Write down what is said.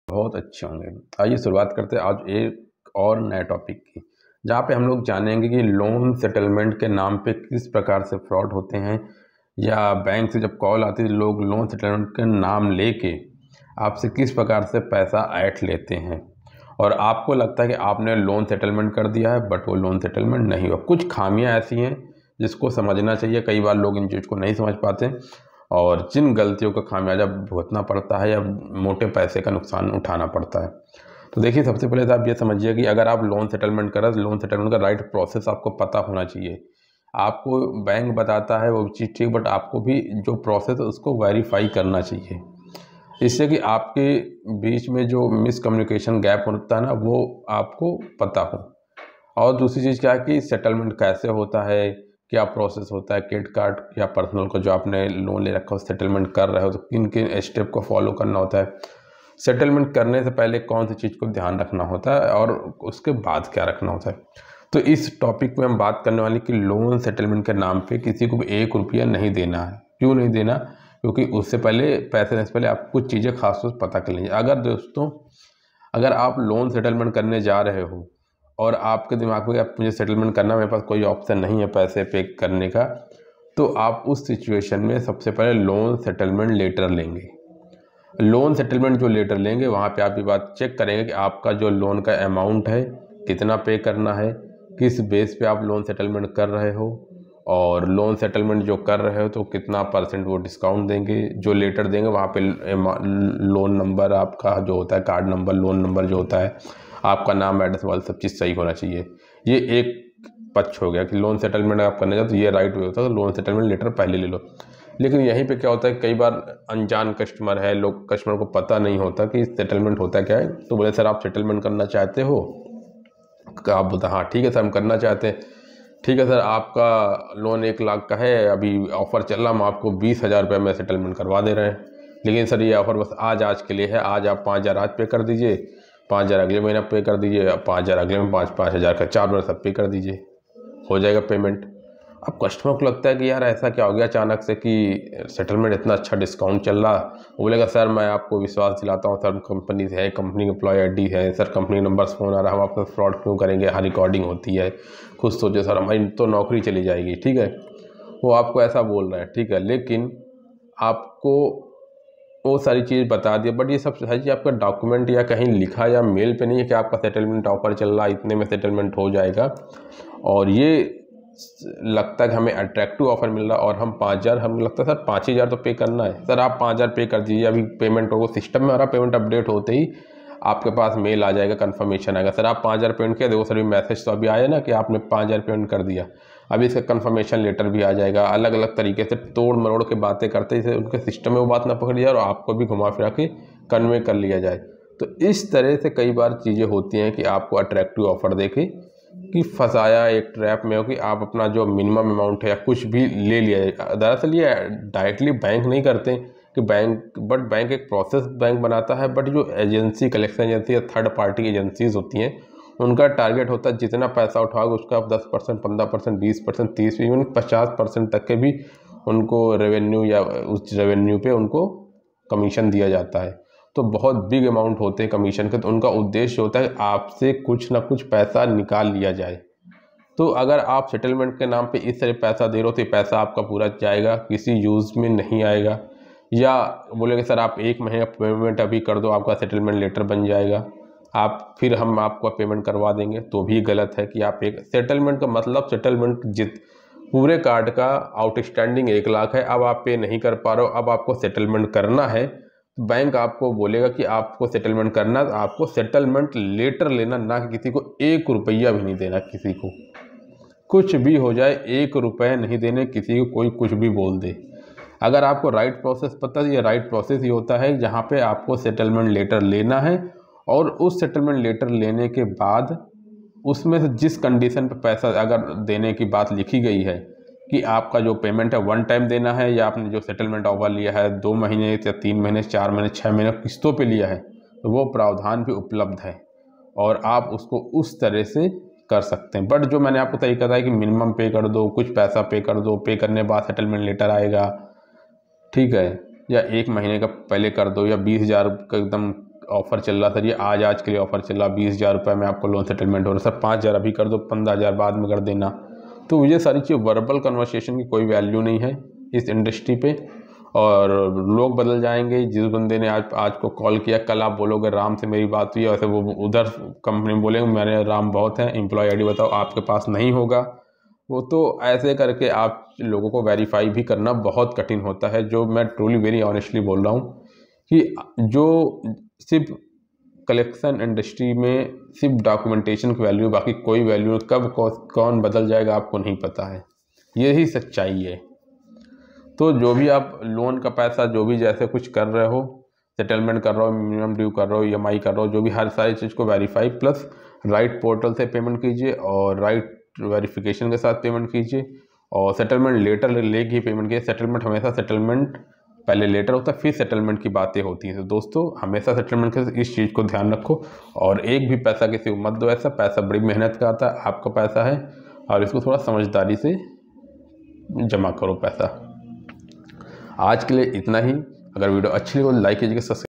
बहुत अच्छे होंगे। आइए शुरुआत करते हैं आज एक और नए टॉपिक की, जहाँ पे हम लोग जानेंगे कि लोन सेटलमेंट के नाम पे किस प्रकार से फ्रॉड होते हैं, या बैंक से जब कॉल आती है लोग लोन सेटलमेंट के नाम लेके आपसे किस प्रकार से पैसा ऐंठ लेते हैं, और आपको लगता है कि आपने लोन सेटलमेंट कर दिया है बट वो लोन सेटलमेंट नहीं हुआ। कुछ खामियां ऐसी हैं जिसको समझना चाहिए। कई बार लोग इन चीज़ को नहीं समझ पाते और जिन गलतियों का खामियाजा भुगतना पड़ता है या मोटे पैसे का नुकसान उठाना पड़ता है। तो देखिए, सबसे पहले तो आप ये समझिए कि अगर आप लोन सेटलमेंट कर रहे हैं तो लोन सेटलमेंट का राइट प्रोसेस आपको पता होना चाहिए। आपको बैंक बताता है वो चीज़ ठीक, बट आपको भी जो प्रोसेस है उसको वेरीफाई करना चाहिए, इससे कि आपके बीच में जो मिसकम्युनिकेशन गैप होता है ना, वो आपको पता हो। और दूसरी चीज़ क्या है कि सेटलमेंट कैसे होता है, क्या प्रोसेस होता है, क्रेडिट कार्ड या पर्सनल को जो आपने लोन ले रखा हो सेटलमेंट कर रहे हो तो किन किन स्टेप को फॉलो करना होता है, सेटलमेंट करने से पहले कौन सी चीज़ को ध्यान रखना होता है और उसके बाद क्या रखना होता है। तो इस टॉपिक में हम बात करने वाले कि लोन सेटलमेंट के नाम पे किसी को भी 1 रुपया नहीं देना है। क्यों नहीं देना? क्योंकि उससे पहले, पैसे देने से पहले आप कुछ चीज़ें खास तौर से पता कर लीजिए। अगर आप लोन सेटलमेंट करने जा रहे हो और आपके दिमाग में अब मुझे सेटलमेंट करना, मेरे पास कोई ऑप्शन नहीं है पैसे पे करने का, तो आप उस सिचुएशन में सबसे पहले लोन सेटलमेंट लेटर लेंगे। लोन सेटलमेंट जो लेटर लेंगे वहाँ पे आप ये बात चेक करेंगे कि आपका जो लोन का अमाउंट है कितना पे करना है, किस बेस पे आप लोन सेटलमेंट कर रहे हो, और लोन सेटलमेंट जो कर रहे हो तो कितना % वो डिस्काउंट देंगे। जो लेटर देंगे वहाँ पे लोन नंबर आपका जो होता है, कार्ड नंबर, लोन नंबर जो होता है, आपका नाम, एड्रेस वाला सब चीज़ सही होना चाहिए। ये एक पक्ष हो गया कि लोन सेटलमेंट आप करने जाओ तो ये राइट वे होता है, तो लोन सेटलमेंट लेटर पहले ले लो। लेकिन यहीं पे क्या होता है, कई बार अनजान कस्टमर है, लोग कस्टमर को पता नहीं होता कि सेटलमेंट होता क्या है। तो बोले सर आप सेटलमेंट करना चाहते हो? आप बोलते हाँ ठीक है सर हम करना चाहते हैं। ठीक है सर, आपका लोन 1 लाख का है, अभी ऑफ़र चल रहा, हम आपको 20,000 रुपये में सेटलमेंट करवा दे रहे हैं। लेकिन सर ये ऑफ़र बस आज के लिए है, आज आप 5,000 आज पे कर दीजिए, 5,000 अगले महीना पे कर दीजिए, 5,000 अगले में 5,000 का 4 बार सब पे कर दीजिए, हो जाएगा पेमेंट। अब कस्टमर को लगता है कि यार ऐसा क्या हो गया अचानक से कि सेटलमेंट इतना अच्छा डिस्काउंट चल रहा। वो बोलेगा सर मैं आपको विश्वास दिलाता हूँ सर, कंपनी है, कंपनी एम्प्लॉय ID है सर, कंपनी नंबर से फ़ोन आ रहा है, हम आपका फ्रॉड क्यों करेंगे, यहाँ रिकॉर्डिंग होती है, खुद सोचे सर हमारी तो नौकरी चली जाएगी। ठीक है, वो आपको ऐसा बोल रहा है, ठीक है, लेकिन आपको वो सारी चीज़ बता दिया, बट ये सब सारी चीज़ आपका डॉक्यूमेंट या कहीं लिखा या मेल पे नहीं है कि आपका सेटलमेंट ऑफर चल रहा है, इतने में सेटलमेंट हो जाएगा। और ये लगता है कि हमें अट्रैक्टिव ऑफर मिल रहा है और हम 5,000, हमें लगता है सर 5,000 तो पे करना है। सर आप 5,000 पे कर दीजिए, अभी पेमेंट होगा, सिस्टम में आ रहा, पेमेंट अपडेट होते ही आपके पास मेल आ जाएगा, कन्फर्मेशन आएगा, सर आप 5,000 पेमेंट किया, देखो सर भी मैसेज तो अभी आया ना कि आपने 5,000 पेमेंट कर दिया, अभी इसका कन्फर्मेशन लेटर भी आ जाएगा। अलग अलग तरीके से तोड़ मरोड़ के बातें करते हैं, उनके सिस्टम में वो बात ना पकड़ जाए और आपको भी घुमा फिरा के कन्वे कर लिया जाए। तो इस तरह से कई बार चीज़ें होती हैं कि आपको अट्रैक्टिव ऑफर देके कि फंसाया एक ट्रैप में हो कि आप अपना जो मिनिमम अमाउंट है या कुछ भी ले लिया है। दरअसल ये डायरेक्टली बैंक नहीं करते कि बैंक एक प्रोसेस बैंक बनाता है, बट जो एजेंसी, कलेक्शन एजेंसी या थर्ड पार्टी एजेंसीज होती हैं, उनका टारगेट होता है जितना पैसा उठाओगे उसका आप 10%, 15%, 20%, 30%, इवन 50% तक के भी उनको रेवेन्यू या उस रेवेन्यू पे उनको कमीशन दिया जाता है। तो बहुत बिग अमाउंट होते हैं कमीशन के, तो उनका उद्देश्य होता है आपसे कुछ ना कुछ पैसा निकाल लिया जाए। तो अगर आप सेटलमेंट के नाम पे इस तरह पैसा दे रहे हो तो ये पैसा आपका पूरा जाएगा, किसी यूज़ में नहीं आएगा। या बोलेंगे सर आप 1 महीने का पेमेंट अभी कर दो, आपका सेटलमेंट लेटर बन जाएगा, आप फिर हम आपको पेमेंट करवा देंगे, तो भी गलत है। कि आप एक सेटलमेंट का मतलब, सेटलमेंट पूरे कार्ड का आउटस्टैंडिंग 1 लाख है, अब आप पे नहीं कर पा रहे हो, अब आपको सेटलमेंट करना है, बैंक आपको बोलेगा कि आपको सेटलमेंट करना, तो आपको सेटलमेंट लेटर लेना, ना कि किसी को 1 रुपया भी नहीं देना। किसी को कुछ भी हो जाए 1 रुपये नहीं देने किसी को, कोई कुछ भी बोल दे। अगर आपको राइट प्रोसेस पता है, ये राइट प्रोसेस ही होता है जहाँ पे आपको सेटलमेंट लेटर लेना है, और उस सेटलमेंट लेटर लेने के बाद उसमें से जिस कंडीशन पे पैसा अगर देने की बात लिखी गई है कि आपका जो पेमेंट है 1 टाइम देना है, या आपने जो सेटलमेंट ऑफर लिया है 2 महीने या 3 महीने, 4 महीने, 6 महीने किस्तों पे लिया है, तो वो प्रावधान भी उपलब्ध है और आप उसको उस तरह से कर सकते हैं। बट जो मैंने आपको तरीका था कि मिनिमम पे कर दो, कुछ पैसा पे कर दो, पे करने के बाद सेटलमेंट लेटर आएगा, ठीक है, या 1 महीने का पहले कर दो, या 20,000 का एकदम ऑफ़र चल रहा सर, ये आज के लिए ऑफ़र चल रहा, 20,000 रुपये में आपको लोन सेटलमेंट हो रहा सर, 5,000 अभी कर दो, 15,000 बाद में कर देना। तो ये सारी चीज़ वर्बल कन्वर्सेशन की कोई वैल्यू नहीं है इस इंडस्ट्री पे, और लोग बदल जाएंगे। जिस बंदे ने आज को कॉल किया, कल आप बोलोगे राम से मेरी बात हुई है, वैसे वो उधर कंपनी में बोलेंगे मेरे राम बहुत हैं, एम्प्लॉय आईडी बताओ, आपके पास नहीं होगा वो। तो ऐसे करके आप लोगों को वेरीफाई भी करना बहुत कठिन होता है, जो मैं ट्रूली वेरी ऑनेस्टली बोल रहा हूँ कि जो सिर्फ कलेक्शन इंडस्ट्री में सिर्फ डॉक्यूमेंटेशन की वैल्यू, बाकी कोई वैल्यू, कब कौन बदल जाएगा आपको नहीं पता है, यही सच्चाई है। तो जो भी आप लोन का पैसा, जो भी जैसे कुछ कर रहे हो, सेटलमेंट कर रहे हो, मिनिमम ड्यू कर रहे हो, ईएमआई कर रहे हो, जो भी हर सारी चीज़ को वेरीफाई, प्लस राइट पोर्टल से पेमेंट कीजिए और राइट वेरिफिकेशन के साथ पेमेंट कीजिए, और सेटलमेंट लेटर लेके ही पेमेंट कीजिए। सेटलमेंट हमेशा, सेटलमेंट पहले लेटर होता है, फिर सेटलमेंट की बातें होती हैं। तो दोस्तों हमेशा सेटलमेंट के इस चीज़ को ध्यान रखो, और एक भी पैसा किसी को मत दो। ऐसा पैसा बड़ी मेहनत का आता है, आपका पैसा है, और इसको थोड़ा समझदारी से जमा करो पैसा। आज के लिए इतना ही। अगर वीडियो अच्छी लगी तो लाइक कीजिएगा, सब्सक्राइब